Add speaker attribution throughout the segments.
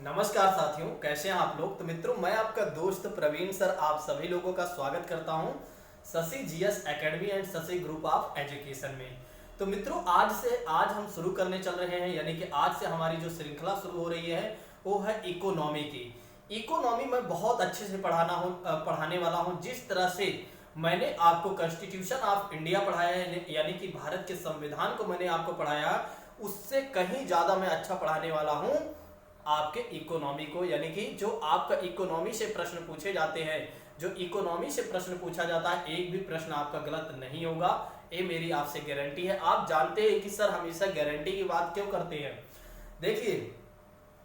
Speaker 1: नमस्कार साथियों, कैसे हैं आप लोग। तो मित्रों, मैं आपका दोस्त प्रवीण सर आप सभी लोगों का स्वागत करता हूं Shashi GS academy and Shashi group of education में। तो मित्रों, आज हम शुरू करने चल रहे हैं, यानी कि आज से हमारी जो श्रृंखला शुरू हो रही है वो है इकोनॉमी की। इकोनॉमी में बहुत अच्छे से पढ़ाने वाला हूँ। जिस तरह से मैंने आपको कॉन्स्टिट्यूशन ऑफ इंडिया पढ़ाया है, यानी कि भारत के संविधान को मैंने आपको पढ़ाया, उससे कहीं ज्यादा मैं अच्छा पढ़ाने वाला हूँ आपके इकोनॉमी को। यानी कि जो आपका इकोनॉमी से प्रश्न पूछे जाते हैं, जो इकोनॉमी से प्रश्न पूछा जाता है, एक भी प्रश्न आपका गलत नहीं होगा, ये मेरी आपसे गारंटी है। आप जानते हैं कि सर हमेशा गारंटी की बात क्यों करते हैं। देखिए,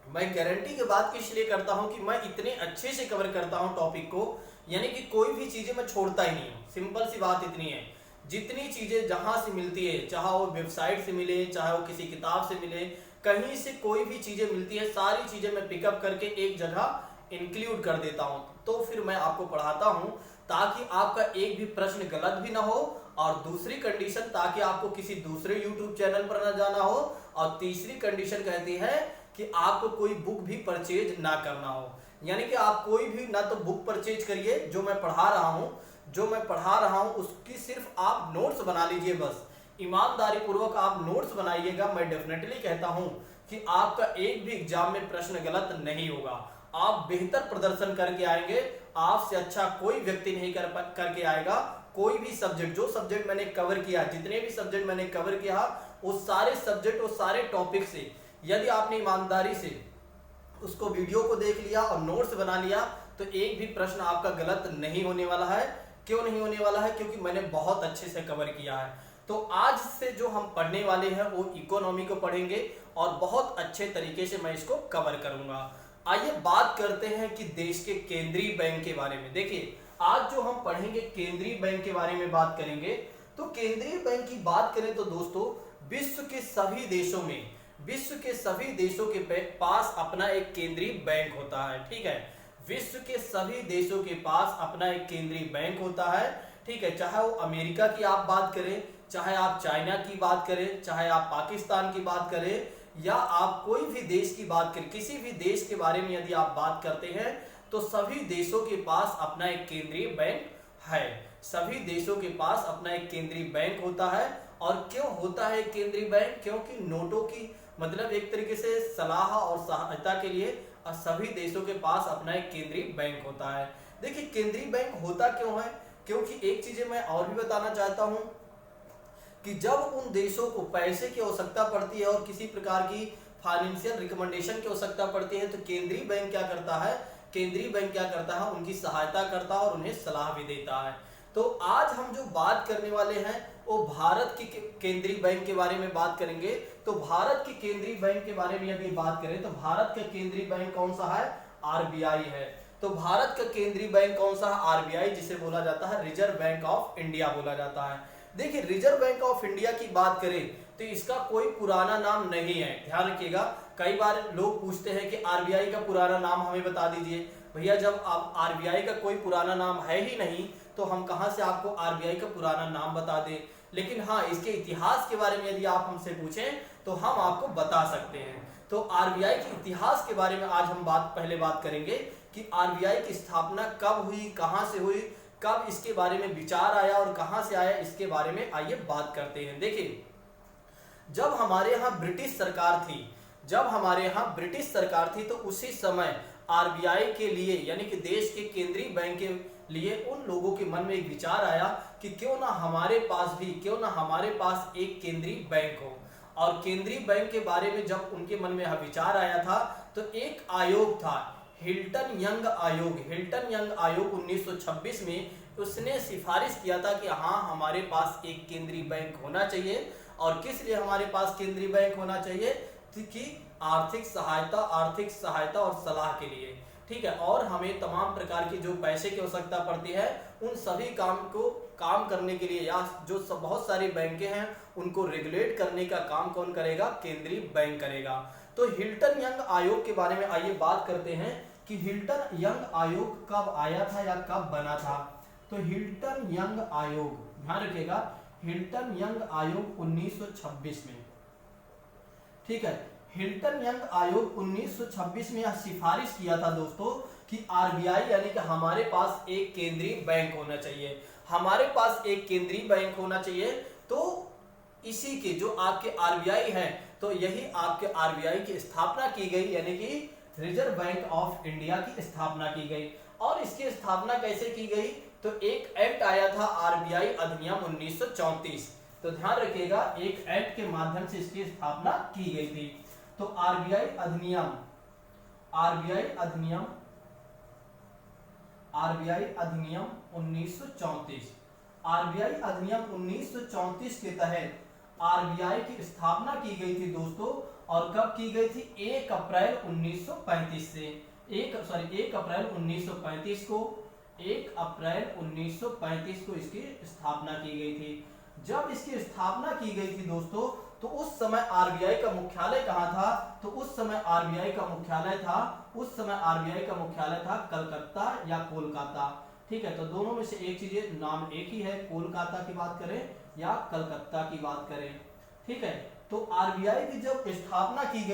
Speaker 1: मैं गारंटी की बात इसलिए करता हूं कि मैं इतने अच्छे से कवर करता हूं टॉपिक को, यानी कि कोई भी चीजें मैं छोड़ता ही नहीं हूं। सिंपल सी बात इतनी है, जितनी चीजें जहां से मिलती है, चाहे वो वेबसाइट से मिले, चाहे वो किसी किताब से मिले, कहीं से कोई भी चीजें मिलती है, सारी चीजें मैं पिकअप करके एक जगह इंक्लूड कर देता हूं। तो फिर मैं आपको पढ़ाता हूं ताकि आपका एक भी प्रश्न गलत भी ना हो, और दूसरी कंडीशन ताकि आपको किसी दूसरे यूट्यूब चैनल पर ना जाना हो, और तीसरी कंडीशन कहती है कि आपको कोई बुक भी परचेज ना करना हो। यानी कि आप कोई भी ना तो बुक परचेज करिए, जो मैं पढ़ा रहा हूं उसकी सिर्फ आप नोट्स बना लीजिए। बस ईमानदारी पूर्वक आप नोट्स बनाइएगा। मैं डेफिनेटली कहता हूं कि आपका एक भी एग्जाम में प्रश्न गलत नहीं होगा। आप बेहतर प्रदर्शन करके आएंगे, आपसे अच्छा कोई व्यक्ति नहीं करके आएगा। कोई भी सब्जेक्ट, जो सब्जेक्ट मैंने कवर किया, जितने भी सब्जेक्ट मैंने कवर किया, वो सारे सब्जेक्ट, वो सारे टॉपिक से यदि आपने ईमानदारी से उसको वीडियो को देख लिया और नोट्स बना लिया, तो एक भी प्रश्न आपका गलत नहीं होने वाला है। क्यों नहीं होने वाला है? क्योंकि मैंने बहुत अच्छे से कवर किया है। तो आज से जो हम पढ़ने वाले हैं वो इकोनॉमी को पढ़ेंगे, और बहुत अच्छे तरीके से मैं इसको कवर करूंगा। आइए बात करते हैं कि देश के केंद्रीय बैंक के बारे में। देखिए, आज जो हम पढ़ेंगे केंद्रीय बैंक के बारे में बात करेंगे। तो केंद्रीय बैंक की बात करें तो दोस्तों, विश्व के सभी देशों के पास अपना एक केंद्रीय बैंक होता है। ठीक है, विश्व के सभी देशों के पास अपना एक केंद्रीय बैंक होता है। ठीक है, चाहे वो अमेरिका की आप बात करें, चाहे आप चाइना की बात करें, चाहे आप पाकिस्तान की बात करें, या आप कोई भी देश की बात करें, किसी भी देश के बारे में यदि आप बात करते हैं, तो सभी देशों के पास अपना एक केंद्रीय बैंक है। सभी देशों के पास अपना एक केंद्रीय बैंक होता है। और क्यों होता है केंद्रीय बैंक? क्योंकि नोटों की मतलब एक तरीके से सलाह और सहायता के लिए सभी देशों के पास अपना एक केंद्रीय बैंक होता है। देखिए, केंद्रीय बैंक होता क्यों है? क्योंकि एक चीज मैं और भी बताना चाहता हूं कि जब उन देशों को पैसे की आवश्यकता पड़ती है और किसी प्रकार की फाइनेंशियल रिकमेंडेशन की आवश्यकता पड़ती है, तो केंद्रीय बैंक क्या करता है? केंद्रीय बैंक क्या करता है? उनकी सहायता करता है और उन्हें सलाह भी देता है। तो आज हम जो बात करने वाले हैं वो भारत की केंद्रीय बैंक के बारे में बात करेंगे। तो भारत की केंद्रीय बैंक के बारे में यदि बात करें तो भारत का केंद्रीय बैंक कौन सा है? आरबीआई है। तो भारत का केंद्रीय बैंक कौन सा है? आरबीआई, जिसे बोला जाता है रिजर्व बैंक ऑफ इंडिया बोला जाता है। देखिए, रिजर्व बैंक ऑफ इंडिया की बात करें तो इसका कोई पुराना नाम नहीं है। ध्यान रखिएगा, कई बार लोग पूछते हैं कि आरबीआई का पुराना नाम हमें बता दीजिए। भैया, जब आप आरबीआई का कोई पुराना नाम है ही नहीं, तो हम कहां से आपको आरबीआई का पुराना नाम बता दें। लेकिन हाँ, इसके इतिहास के बारे में यदि आप हमसे पूछें तो हम आपको बता सकते हैं। तो आरबीआई के इतिहास के बारे में आज हम पहले बात करेंगे कि आरबीआई की स्थापना कब हुई, कहां से हुई, कब इसके बारे में विचार आया और कहां से आया, इसके बारे में आइए बात करते हैं। देखिए, जब हमारे यहाँ ब्रिटिश सरकार थी तो उसी समय आरबीआई के लिए, यानी कि देश के केंद्रीय बैंक के लिए, उन लोगों के मन में एक विचार आया कि क्यों ना हमारे पास एक केंद्रीय बैंक हो। और केंद्रीय बैंक के बारे में जब उनके मन में यह विचार आया था, तो एक आयोग था, हिल्टन यंग आयोग 1926 में उसने सिफारिश किया था कि हाँ, हमारे पास एक केंद्रीय बैंक होना चाहिए। और किस लिए हमारे पास केंद्रीय बैंक होना चाहिए? कि आर्थिक सहायता और सलाह के लिए। ठीक है, और हमें तमाम प्रकार की जो पैसे की आवश्यकता पड़ती है, उन सभी काम करने के लिए, या जो बहुत सारी बैंकें हैं उनको रेगुलेट करने का काम कौन करेगा? केंद्रीय बैंक करेगा। तो हिल्टन यंग आयोग के बारे में आइए बात करते हैं कि हिल्टन यंग आयोग कब आया था या कब बना था। तो हिल्टन यंग आयोग, ध्यान रखिएगा, हिल्टन यंग आयोग 1926 में। ठीक है, हिल्टन यंग आयोग 1926 में यह सिफारिश किया था दोस्तों कि आरबीआई यानी कि हमारे पास एक केंद्रीय बैंक होना चाहिए, हमारे पास एक केंद्रीय बैंक होना चाहिए। तो इसी के जो आपके आरबीआई है, तो यही आपके आरबीआई की स्थापना की गई, यानी कि रिजर्व बैंक ऑफ इंडिया की स्थापना की गई। और इसकी स्थापना कैसे की गई, तो एक एक्ट आया था आरबीआई अधिनियम 1934। तो ध्यान रखिएगा, एक एक्ट के माध्यम से इसकी स्थापना की गई थी। तो आरबीआई अधिनियम 1934, आरबीआई अधिनियम 1934 के तहत आरबीआई की स्थापना की गई थी दोस्तों। और कब की गई थी, 1 अप्रैल 1935 से 1 अप्रैल 1935 को 1 अप्रैल 1935 को इसकी स्थापना की गई थी। जब इसकी स्थापना की गई थी दोस्तों, तो उस समय आरबीआई का मुख्यालय कहां था, तो उस समय आरबीआई का मुख्यालय था कलकत्ता या कोलकाता। ठीक है, तो दोनों में से एक चीज, नाम एक ही है, कोलकाता की बात करें या कलकत्ता की बात करें। ठीक है, तो आरबीआई की जब स्थापना की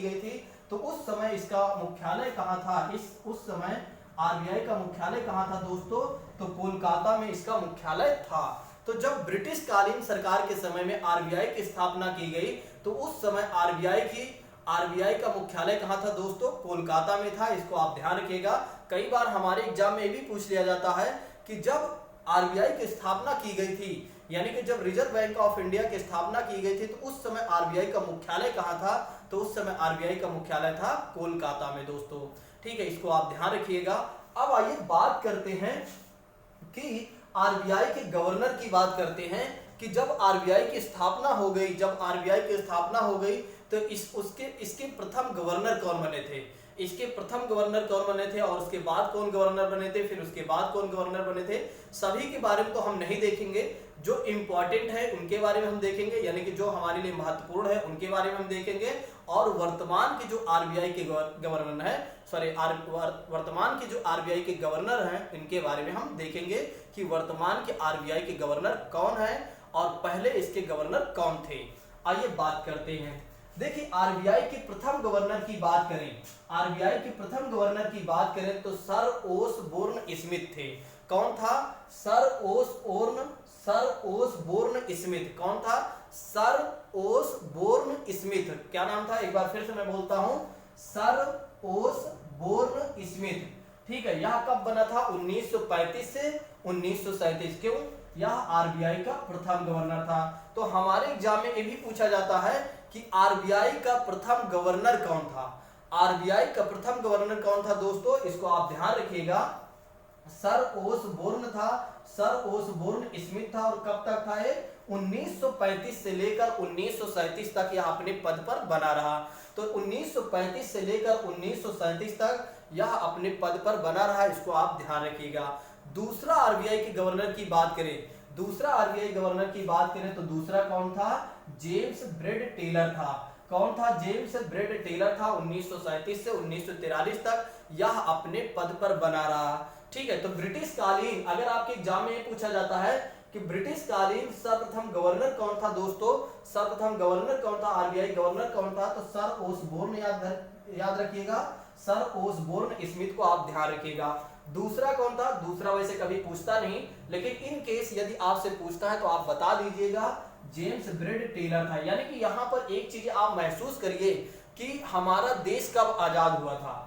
Speaker 1: गई थी, तो उस समय इसका मुख्यालय कहां था, उस समय आरबीआई का मुख्यालय कहां था दोस्तों, तो कोलकाता में इसका मुख्यालय था। तो जब ब्रिटिश कालीन सरकार के समय में आरबीआई की स्थापना की गई, तो उस समय आरबीआई का मुख्यालय कहां था दोस्तों, कोलकाता में था। इसको आप ध्यान रखिएगा, कई बार हमारे एग्जाम में भी पूछ लिया जाता है कि जब आरबीआई की स्थापना की गई थी, यानी कि जब रिजर्व बैंक ऑफ इंडिया की स्थापना की गई थी, तो उस समय आरबीआई का मुख्यालय कहां था, तो उस समय आरबीआई का मुख्यालय था कोलकाता में दोस्तों। ठीक है, इसको आप ध्यान रखिएगा। अब आइए बात करते हैं कि आरबीआई के गवर्नर की बात करते हैं कि जब आरबीआई की स्थापना हो गई, तो इसके प्रथम गवर्नर कौन बने थे, और उसके बाद कौन गवर्नर बने थे, फिर उसके बाद कौन गवर्नर बने थे, सभी के बारे में तो हम नहीं देखेंगे। जो इंपॉर्टेंट है उनके बारे में हम देखेंगे, यानी कि जो हमारे लिए महत्वपूर्ण है उनके बारे में हम देखेंगे। और वर्तमान के जो आरबीआई के गवर्नर हैं, वर्तमान के जो आरबीआई के गवर्नर हैं, इनके बारे में हम देखेंगे कि वर्तमान के आरबीआई के गवर्नर कौन है और पहले इसके गवर्नर कौन थे। आइए बात करते हैं। देखिए, आरबीआई के प्रथम गवर्नर की बात करें, तो सर ओसबोर्न स्मिथ थे। कौन था, सर ओसबोर्न स्मिथ। कौन था, सर ओसबोर्न स्मिथ। क्या नाम था, एक बार फिर से मैं बोलता हूं, सर ओसबोर्न स्मिथ। ठीक है, यह कब बना था, 1935 से 1937। क्यों, यह आरबीआई का प्रथम गवर्नर था। तो हमारे एग्जाम में ये भी पूछा जाता है कि आरबीआई का प्रथम गवर्नर कौन था, दोस्तों, इसको आप ध्यान रखिएगा। सर ओसबोर्न स्मिथ था। और कब तक था ये, 1935 से लेकर 1937 तक यह अपने पद पर बना रहा। तो 1935 से लेकर 1937 तक यह अपने पद पर बना रहा, इसको आप ध्यान रखिएगा। दूसरा आरबीआई के गवर्नर की बात करें, तो दूसरा कौन था, जेम्स ब्रेड टेलर था। कौन था, जेम्स ब्रेड टेलर था। 1937 से 1943 तक यह अपने पद पर बना रहा। ठीक है, तो ब्रिटिश कालीन, अगर आपके एग्जाम में पूछा जाता है कि ब्रिटिश कालीन सर्वप्रथम गवर्नर कौन था दोस्तों, आरबीआई गवर्नर कौन था, तो सर ओसबोर्न याद रखिएगा, सर ओसबोर्न स्मिथ को आप ध्यान रखिएगा। दूसरा कौन था, दूसरा वैसे कभी पूछता नहीं, लेकिन इन केस यदि आपसे पूछता है तो आप बता दीजिएगा, जेम्स ब्रेड टेलर था। यानी कि यहाँ पर एक चीज आप महसूस करिए कि हमारा देश कब आजाद हुआ था,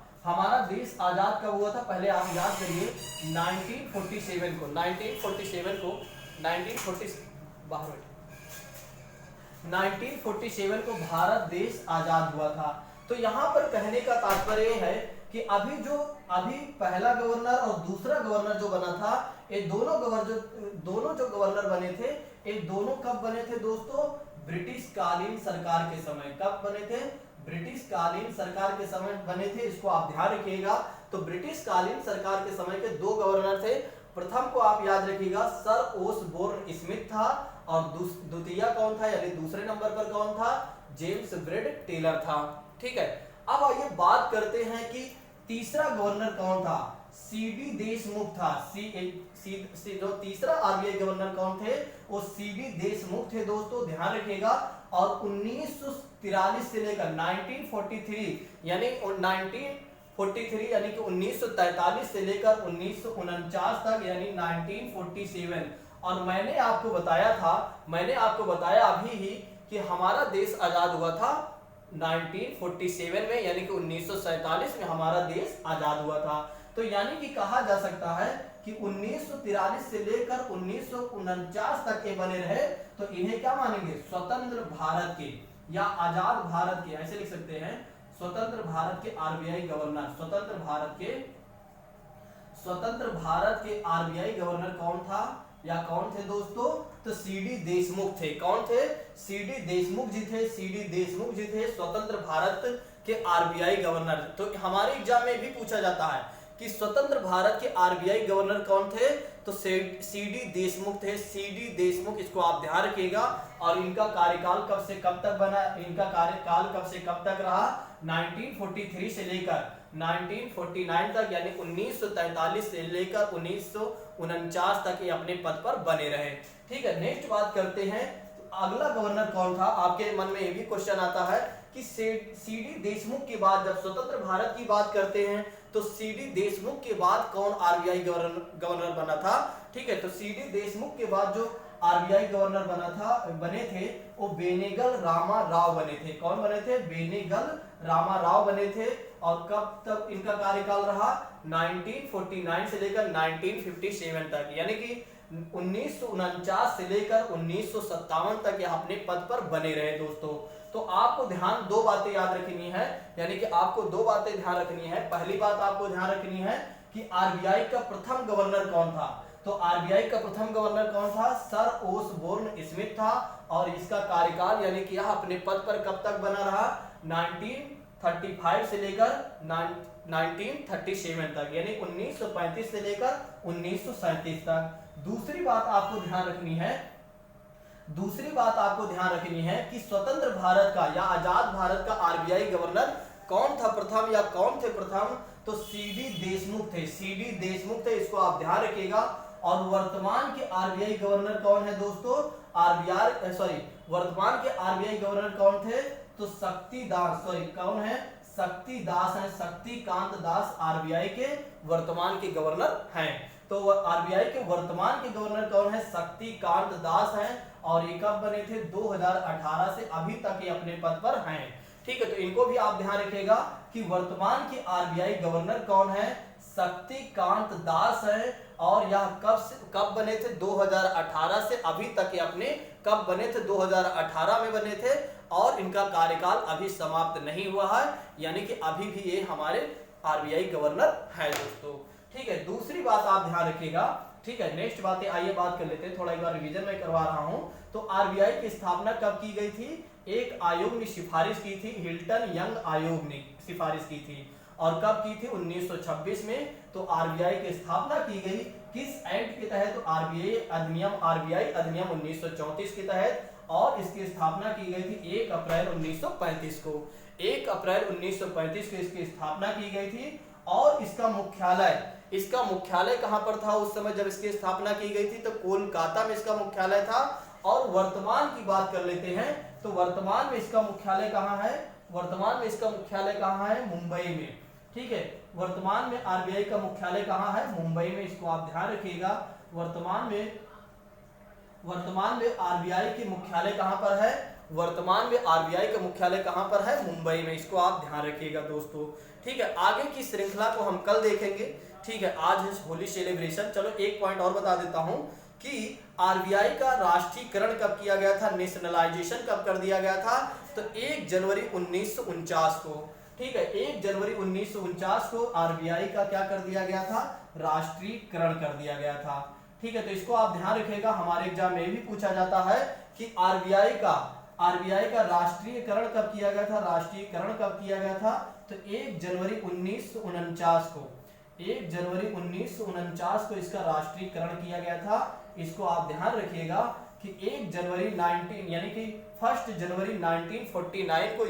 Speaker 1: पहले आप याद करिए, 1947 को 1947 को भारत देश आजाद हुआ था। तो यहाँ पर कहने का तात्पर्य है कि अभी पहला गवर्नर और दूसरा गवर्नर जो बना था, ये दोनों जो गवर्नर बने थे, ये दोनों कब बने थे दोस्तों, ब्रिटिश कालीन सरकार के समय। कब बने थे, ब्रिटिश कालीन सरकार के समय बने थे, इसको आप ध्यान रखिएगा। तो ब्रिटिश कालीन सरकार के समय के दो गवर्नर थे। प्रथम को आप याद रखिएगा, सर ओसबोर्न स्मिथ था, और द्वितीय कौन था, यानी दूसरे नंबर पर कौन था, जेम्स ब्रेड टेलर था। ठीक है, अब आइए बात करते हैं कि तीसरा गवर्नर कौन था, सीडी देशमुख था। जो तीसरा आरबीआई गवर्नर कौन थे, वो सीबी देशमुख थे दोस्तों, ध्यान रखिएगा। और 1943 से लेकर 1943 यानी 1943 यानी कि 1943 से लेकर 1949 तक यानी 1947। और मैंने आपको बताया अभी ही कि हमारा देश आजाद हुआ था 1947 में, यानी कि 1947 में हमारा देश आजाद हुआ था। तो यानी कि कहा जा सकता है कि 1943 से लेकर 1949 तक के बने रहे, तो इन्हें क्या मानेंगे, स्वतंत्र भारत के या आजाद भारत के, ऐसे लिख सकते हैं, स्वतंत्र भारत के आरबीआई गवर्नर। स्वतंत्र भारत के आरबीआई गवर्नर कौन था या कौन थे दोस्तों, तो सीडी देशमुख थे। कौन थे, सीडी देशमुख जी थे स्वतंत्र भारत के आरबीआई गवर्नर। तो हमारे एग्जाम में भी पूछा जाता है कि स्वतंत्र भारत के आरबीआई गवर्नर कौन थे, तो सीडी देशमुख थे। सीडी देशमुख, इसको आप ध्यान रखिएगा। और इनका कार्यकाल कब से कब तक बना, इनका कार्यकाल कब से कब तक रहा, 1943 से लेकर 1949 तक, यानी 1943 से लेकर 1949 तक ये अपने पद पर बने रहे। ठीक है, नेक्स्ट बात करते हैं, अगला गवर्नर कौन था। आपके मन में ये भी क्वेश्चन आता है कि सीडी देशमुख के बाद, जब स्वतंत्र भारत की बात करते हैं, तो सीडी देशमुख के बाद कौन आरबीआई गवर्नर बना था। ठीक है, तो सीडी देशमुख के बाद जो आरबीआई गवर्नर बने थे, वो बेनेगल रामा राव बने थे। कौन बने थे, बेनेगल रामा राव बने थे। और कब तक इनका कार्यकाल रहा, 1949 से लेकर 1957 तक, यानी कि 1949 से लेकर 1957 तक ये अपने पद पर बने रहे दोस्तों। तो आपको ध्यान दो बातें याद रखनी है, यानी कि आपको दो बातें ध्यान रखनी है। पहली बात आपको ध्यान रखनी है कि आरबीआई का प्रथम गवर्नर कौन था। तो आरबीआई का प्रथम गवर्नर कौन था, सर ओसबोर्न स्मिथ था। और इसका कार्यकाल यानी कि यह अपने पद पर कब तक बना रहा, 1935 से लेकर 1937 तक, यानी 1935 से लेकर 1937 तक। दूसरी बात आपको ध्यान रखनी है कि स्वतंत्र भारत का या आजाद भारत का आरबीआई गवर्नर कौन था प्रथम या कौन थे प्रथम, तो सीडी देशमुख थे। इसको आप ध्यान रखिएगा। और वर्तमान के आरबीआई गवर्नर कौन है दोस्तों, वर्तमान के आरबीआई गवर्नर कौन थे, तो शक्तिकांत दास आरबीआई के वर्तमान के गवर्नर हैं। तो आरबीआई के वर्तमान के गवर्नर कौन है, शक्तिकांत दास हैं। और ये कब बने थे, 2018 से अभी तक ये अपने पद पर हैं। ठीक है, तो इनको भी आप ध्यान रखिएगा कि वर्तमान के आरबीआई गवर्नर कौन है, शक्तिकांत दास है। और यह कब बने थे, 2018 से अभी तक ये अपने कब बने थे, 2018 में बने थे। और इनका कार्यकाल अभी समाप्त नहीं हुआ है, यानी कि अभी भी ये हमारे आरबीआई गवर्नर है दोस्तों। ठीक है, दूसरी बात आप ध्यान रखिएगा। ठीक है, नेक्स्ट बातें आइए बात कर लेते हैं, थोड़ा एक बार रिवीजन में करवा रहा हूं। तो आरबीआई की स्थापना कब की गई थी, एक आयोग ने सिफारिश की थी, हिल्टन यंग आयोग ने सिफारिश की थी। और कब की थी, 1926 में। तो आरबीआई की स्थापना की गई किस एक्ट के तहत, तो आरबीआई अधिनियम 1934 के तहत। और इसकी स्थापना की गई थी 1 अप्रैल 1935 को। 1 अप्रैल 1935 को इसकी स्थापना की गई थी। और इसका मुख्यालय कहां पर था उस समय जब इसकी स्थापना की गई थी, तो कोलकाता में इसका मुख्यालय था। और वर्तमान की बात कर लेते हैं, तो वर्तमान में इसका मुख्यालय कहां है, मुंबई में। ठीक है, वर्तमान में आरबीआई का मुख्यालय कहां है, मुंबई में। इसको आप ध्यान रखिएगा। वर्तमान में आरबीआई के मुख्यालय कहां पर है, मुंबई में। इसको आप ध्यान रखिएगा दोस्तों। ठीक है, आगे की श्रृंखला को हम कल देखेंगे। ठीक है, आज है होली सेलिब्रेशन। चलो एक पॉइंट और बता देता हूं कि आरबीआई का राष्ट्रीयकरण कब किया गया था, नेशनलाइजेशन कब कर दिया गया था, तो 1 जनवरी 1949 को। ठीक है, 1 जनवरी 1949 को आरबीआई का क्या कर दिया गया था, राष्ट्रीयकरण कर दिया गया था। ठीक है, तो इसको आप ध्यान रखिएगा। हमारे एग्जाम में भी पूछा जाता है कि आरबीआई का राष्ट्रीयकरण कब किया गया था, तो 1 जनवरी 1949 को। 1 जनवरी 1949 को इसका राष्ट्रीयकरण किया गया था। इसको आप ध्यान रखिएगा कि 1 जनवरी 1 जनवरी 1949 को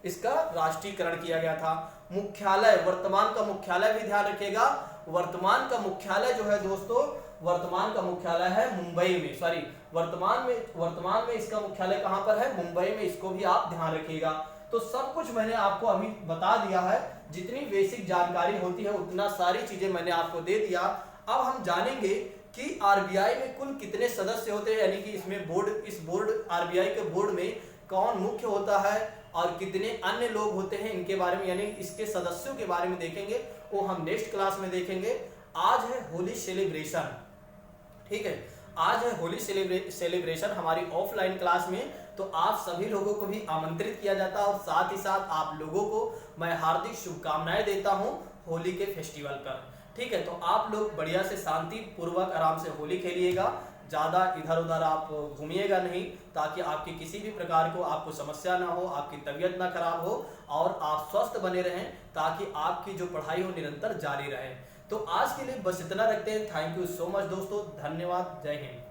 Speaker 1: इसका राष्ट्रीयकरण किया गया था। मुख्यालय, वर्तमान का मुख्यालय भी ध्यान रखिएगा। वर्तमान का मुख्यालय जो है दोस्तों, वर्तमान का मुख्यालय है मुंबई में, सॉरी वर्तमान में इसका मुख्यालय कहां पर है, मुंबई में, इसको भी आप ध्यान रखिएगा। तो सब कुछ मैंने आपको अभी बता दिया है, जितनी बेसिक जानकारी होती है उतना सारी चीजें मैंने आपको दे दिया। अब हम जानेंगे कि आरबीआई में कुल कितने सदस्य होते हैं, यानी कि इस बोर्ड आरबीआई के बोर्ड में कौन मुख्य होता है और कितने अन्य लोग होते हैं, इनके बारे में यानी इसके सदस्यों के बारे में देखेंगे, वो हम नेक्स्ट क्लास में देखेंगे। आज है होली सेलिब्रेशन, ठीक है, आज है होली सेलिब्रेशन हमारी ऑफलाइन क्लास में, तो आप सभी लोगों को भी आमंत्रित किया जाता है और साथ ही साथ आप लोगों को मैं हार्दिक शुभकामनाएं देता हूं होली के फेस्टिवल पर, ठीक है। तो आप लोग बढ़िया से शांति पूर्वक आराम से होली खेलिएगा, ज़्यादा इधर उधर आप घूमिएगा नहीं, ताकि आपकी किसी भी प्रकार को आपको समस्या ना हो, आपकी तबीयत ना खराब हो और आप स्वस्थ बने रहें, ताकि आपकी जो पढ़ाई हो निरंतर जारी रहे। तो आज के लिए बस इतना रखते हैं। थैंक यू सो मच दोस्तों, धन्यवाद, जय हिंद।